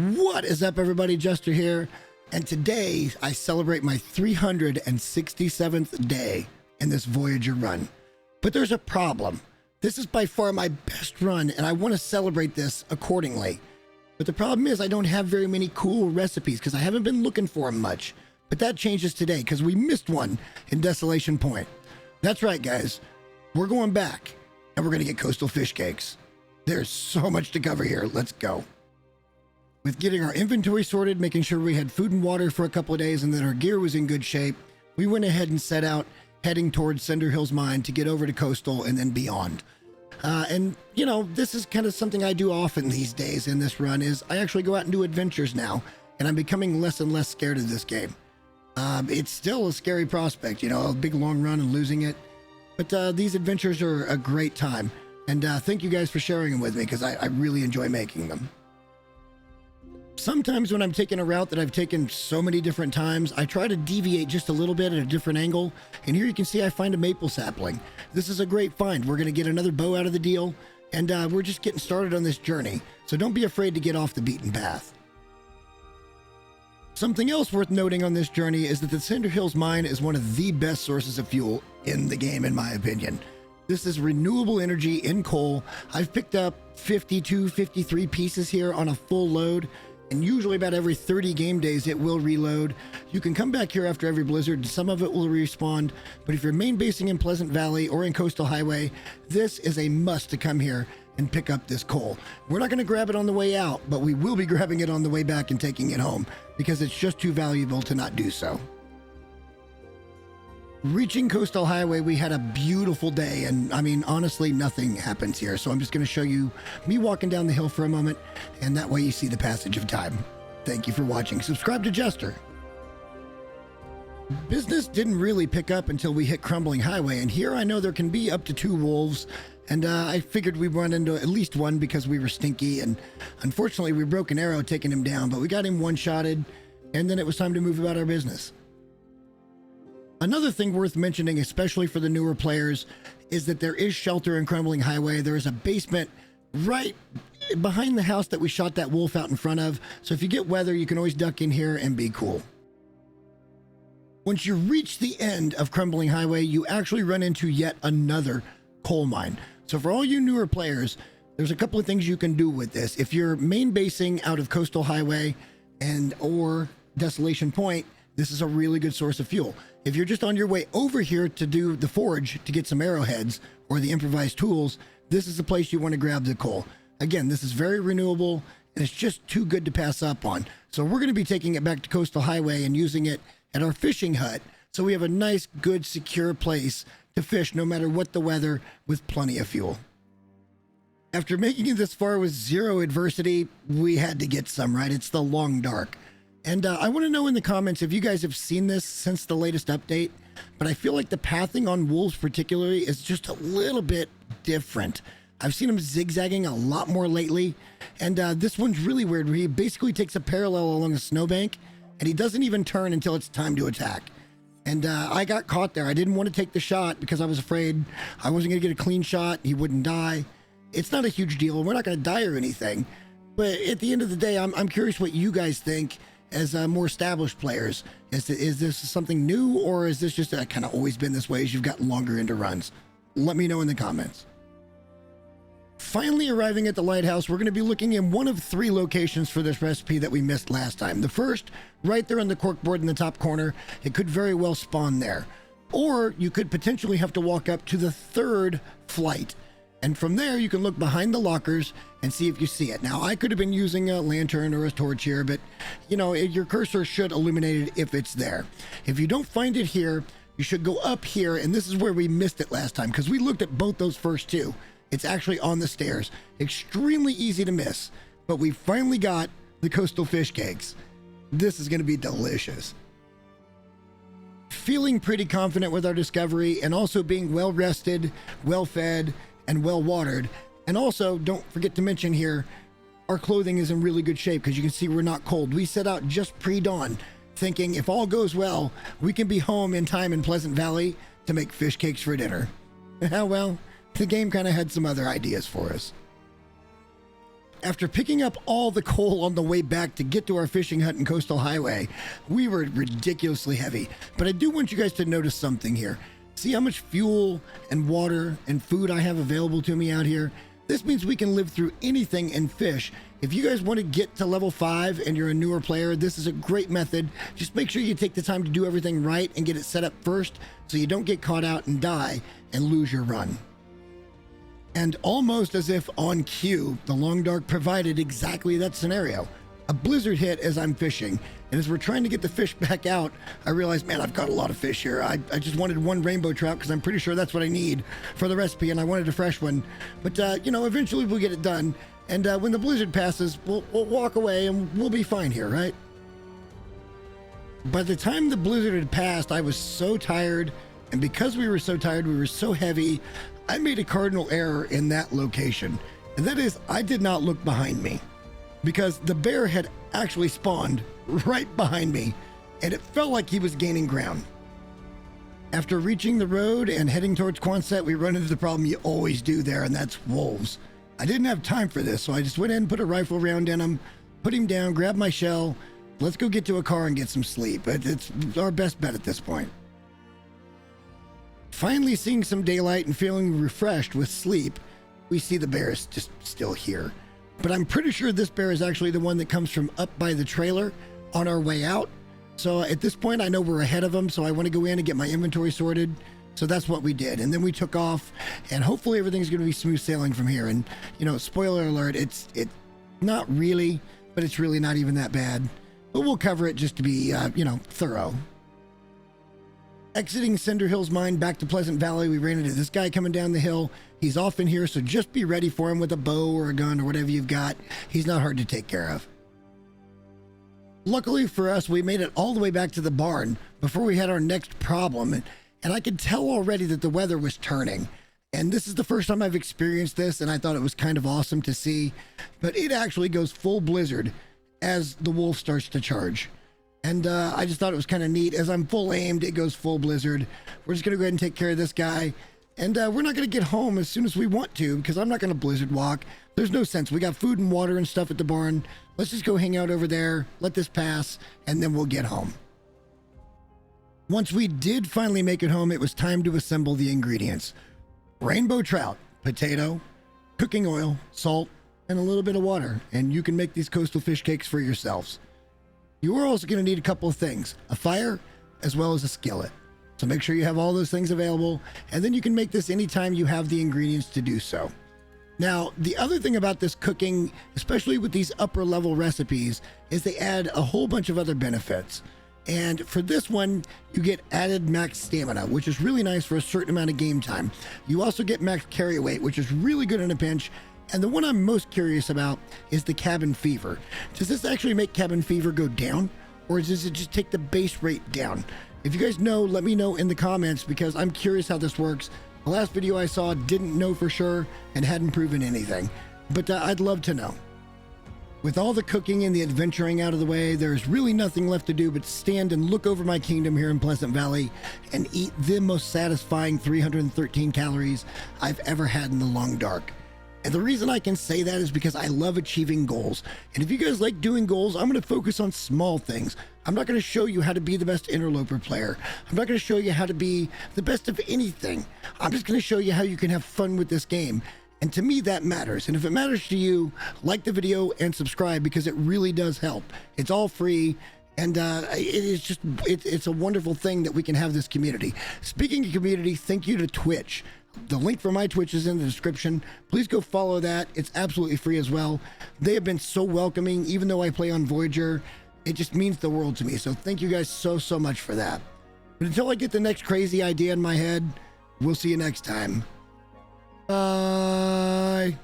What is up, everybody? Jester here, and today I celebrate my 367th day in this Voyager run. But there's a problem. This is by far my best run, and I want to celebrate this accordingly. But the problem is I don't have very many cool recipes because I haven't been looking for them much. But that changes today because we missed one in Desolation Point. That's right, guys. We're going back, and we're going to get coastal fish cakes. There's so much to cover here. Let's go. With getting our inventory sorted, making sure we had food and water for a couple of days and that our gear was in good shape, we went ahead and set out heading towards Cinder Hills Mine to get over to Coastal and then beyond. And, you know, this is kind of something I do often these days in this run is I actually go out and do adventures now, and I'm becoming less and less scared of this game. It's still a scary prospect, you know, a big long run and losing it. But these adventures are a great time. And thank you guys for sharing them with me because I really enjoy making them. Sometimes when I'm taking a route that I've taken so many different times, I try to deviate just a little bit at a different angle. And here you can see I find a maple sapling. This is a great find. We're going to get another bow out of the deal. And we're just getting started on this journey. So don't be afraid to get off the beaten path. Something else worth noting on this journey is that the Cinder Hills Mine is one of the best sources of fuel in the game, in my opinion. This is renewable energy in coal. I've picked up 52, 53 pieces here on a full load. And usually about every 30 game days, it will reload. You can come back here after every blizzard. Some of it will respawn. But if you're main basing in Pleasant Valley or in Coastal Highway, this is a must to come here and pick up this coal. We're not going to grab it on the way out, but we will be grabbing it on the way back and taking it home because it's just too valuable to not do so. Reaching Coastal Highway, we had a beautiful day, and I mean, honestly, nothing happens here. So I'm just going to show you me walking down the hill for a moment, and that way you see the passage of time. Thank you for watching. Subscribe to Jester. Business didn't really pick up until we hit Crumbling Highway, and here I know there can be up to 2 wolves, and I figured we'd run into at least one because we were stinky, and unfortunately we broke an arrow taking him down, but we got him one-shotted, and then it was time to move about our business. Another thing worth mentioning, especially for the newer players, is that there is shelter in Crumbling Highway. There is a basement right behind the house that we shot that wolf out in front of. So if you get weather, you can always duck in here and be cool. Once you reach the end of Crumbling Highway, you actually run into yet another coal mine. So for all you newer players, there's a couple of things you can do with this. If you're main basing out of Coastal Highway and or Desolation Point, this is a really good source of fuel. If you're just on your way over here to do the forge to get some arrowheads or the improvised tools, this is the place you want to grab the coal. Again, this is very renewable and it's just too good to pass up on. So we're going to be taking it back to Coastal Highway and using it at our fishing hut. So we have a nice, good, secure place to fish no matter what the weather with plenty of fuel. After making it this far with zero adversity, we had to get some, right? It's the long dark. And I want to know in the comments if you guys have seen this since the latest update, but I feel like the pathing on wolves particularly is just a little bit different. I've seen them zigzagging a lot more lately, and this one's really weird where he basically takes a parallel along a snowbank, and he doesn't even turn until it's time to attack. And I got caught there. I didn't want to take the shot because I was afraid I wasn't going to get a clean shot. He wouldn't die. It's not a huge deal. We're not going to die or anything. But at the end of the day, I'm curious what you guys think as more established players. Is this something new, or is this just kind of always been this way as you've gotten longer into runs? Let me know in the comments. Finally arriving at the lighthouse, we're going to be looking in one of 3 locations for this recipe that we missed last time. The first, right there on the corkboard in the top corner, it could very well spawn there. Or you could potentially have to walk up to the 3rd flight. And from there, you can look behind the lockers and see if you see it. Now, I could have been using a lantern or a torch here, but, you know, your cursor should illuminate it if it's there. If you don't find it here, you should go up here, and this is where we missed it last time, because we looked at both those first 2. It's actually on the stairs. Extremely easy to miss, but we finally got the coastal fish cakes. This is going to be delicious. Feeling pretty confident with our discovery, and also being well rested, well fed, and well watered. And also, don't forget to mention here, our clothing is in really good shape because you can see we're not cold. We set out just pre-dawn thinking if all goes well, we can be home in time in Pleasant Valley to make fish cakes for dinner. Well, the game kind of had some other ideas for us. After picking up all the coal on the way back to get to our fishing hut and coastal highway, we were ridiculously heavy. But I do want you guys to notice something here. See how much fuel and water and food I have available to me out here? This means we can live through anything and fish. If you guys want to get to level 5 and you're a newer player, this is a great method. Just make sure you take the time to do everything right and get it set up first so you don't get caught out and die and lose your run. And almost as if on cue, the Long Dark provided exactly that scenario. A blizzard hit as I'm fishing, and as we're trying to get the fish back out, I realized, man, I've got a lot of fish here. I just wanted one rainbow trout because I'm pretty sure that's what I need for the recipe, and I wanted a fresh one. But, you know, eventually we'll get it done, and when the blizzard passes, we'll walk away and we'll be fine here, right? By the time the blizzard had passed, I was so tired, and because we were so tired, we were so heavy, I made a cardinal error in that location, and that is I did not look behind me because the bear had actually spawned right behind me, and it felt like he was gaining ground. After reaching the road and heading towards Quonset, we run into the problem you always do there, and that's wolves. I didn't have time for this, so I just went in and put a rifle round in him, put him down, grabbed my shell. Let's go get to a car and get some sleep. It's our best bet at this point. Finally seeing some daylight and feeling refreshed with sleep, we see the bear is just still here. But I'm pretty sure this bear is actually the one that comes from up by the trailer on our way out. So at this point, I know we're ahead of him, so I want to go in and get my inventory sorted. So that's what we did. And then we took off, and hopefully everything's going to be smooth sailing from here. And, you know, spoiler alert, it's not really, but it's really not even that bad. But we'll cover it just to be, you know, thorough. Exiting Cinder Hill's mine back to Pleasant Valley, we ran into this guy coming down the hill. He's off in here, so just be ready for him with a bow or a gun or whatever you've got. He's not hard to take care of. Luckily for us, we made it all the way back to the barn before we had our next problem, and I could tell already that the weather was turning. And this is the first time I've experienced this, and I thought it was kind of awesome to see. But it actually goes full blizzard as the wolf starts to charge. And I just thought it was kind of neat. As I'm full aimed, it goes full blizzard. We're just going to go ahead and take care of this guy. And we're not going to get home as soon as we want to because I'm not going to blizzard walk. There's no sense. We got food and water and stuff at the barn. Let's just go hang out over there, let this pass, and then we'll get home. Once we did finally make it home, it was time to assemble the ingredients. Rainbow trout, potato, cooking oil, salt, and a little bit of water. And you can make these coastal fish cakes for yourselves. You are also going to need a couple of things, a fire, as well as a skillet. So make sure you have all those things available, and then you can make this anytime you have the ingredients to do so. Now, the other thing about this cooking, especially with these upper level recipes, is they add a whole bunch of other benefits. And for this one, you get added max stamina, which is really nice for a certain amount of game time. You also get max carry weight, which is really good in a pinch. And the one I'm most curious about is the cabin fever. Does this actually make cabin fever go down, or does it just take the base rate down? If you guys know, let me know in the comments because I'm curious how this works. The last video I saw didn't know for sure and hadn't proven anything, but I'd love to know. With all the cooking and the adventuring out of the way, there's really nothing left to do but stand and look over my kingdom here in Pleasant Valley and eat the most satisfying 313 calories I've ever had in the Long Dark. And the reason I can say that is because I love achieving goals. And if you guys like doing goals, I'm going to focus on small things. I'm not going to show you how to be the best interloper player. I'm not going to show you how to be the best of anything. I'm just going to show you how you can have fun with this game. And to me, that matters. And if it matters to you, like the video and subscribe because it really does help. It's all free. And it's a wonderful thing that we can have this community. Speaking of community, thank you to Twitch. The link for my Twitch is in the description. Please go follow that. It's absolutely free as well. They have been so welcoming, even though I play on Voyager. It just means the world to me. So thank you guys so much for that. But until I get the next crazy idea in my head, we'll see you next time. Bye.